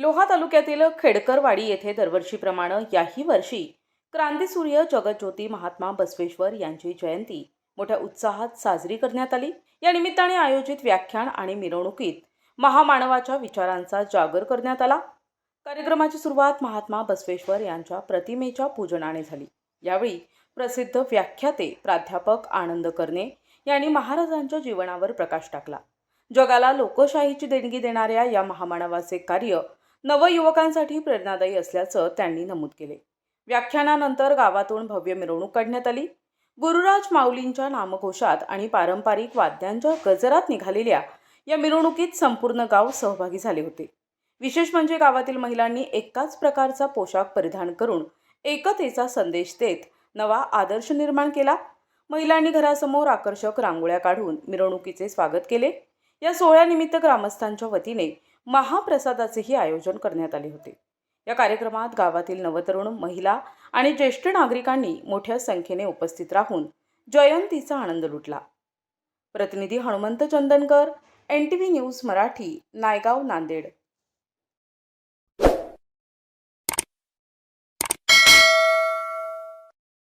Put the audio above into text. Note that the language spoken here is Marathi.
लोहा तालुक्यातील खेडकरवाडी येथे दरवर्षीप्रमाणे याही वर्षी क्रांतीसूर्य जगज्योती महात्मा बसवेश्वर यांची जयंती मोठ्या उत्साहात साजरी करण्यात आली। या निमित्ताने आयोजित व्याख्यान आणि मिरवणुकीत महामानवाच्या विचारांचा जागर करण्यात आला। कार्यक्रमाची सुरुवात महात्मा बसवेश्वर यांच्या प्रतिमेच्या पूजनाने झाली। यावेळी प्रसिद्ध व्याख्याते प्राध्यापक आनंद करणे यांनी महाराजांच्या जीवनावर प्रकाश टाकला। जगाला लोकशाहीची देणगी देणाऱ्या या महामानवाचे कार्य नवयुवकांसाठी प्रेरणादायी असल्याचं त्यांनी नमूद केले। व्याख्यानानंतर गावातून भव्य मिरवणूक काढण्यात आली। गुरुराज माऊलींच्या नामघोषात आणि पारंपरिक वाद्यांच्या गजरात निघालेल्या या मिरवणुकीत संपूर्ण गाव सहभागी झाले होते। विशेष म्हणजे गावातील महिलांनी एकाच प्रकारचा पोशाख परिधान करून एकतेचा संदेश देत नवा आदर्श निर्माण केला। महिलांनी घरासमोर आकर्षक रांगोळ्या काढून मिरवणुकीचे स्वागत केले। या सोहळ्यानिमित्त ग्रामस्थांच्या वतीने महाप्रसादाचेही आयोजन करण्यात आले होते। या कार्यक्रमात गावातील नवतरुण, महिला आणि ज्येष्ठ नागरिकांनी मोठ्या संख्येने उपस्थित राहून जयंतीचा आनंद लुटला। प्रतिनिधी हनुमंत चंदनकर, NTV न्यूज मराठी, नायगाव, नांदेड।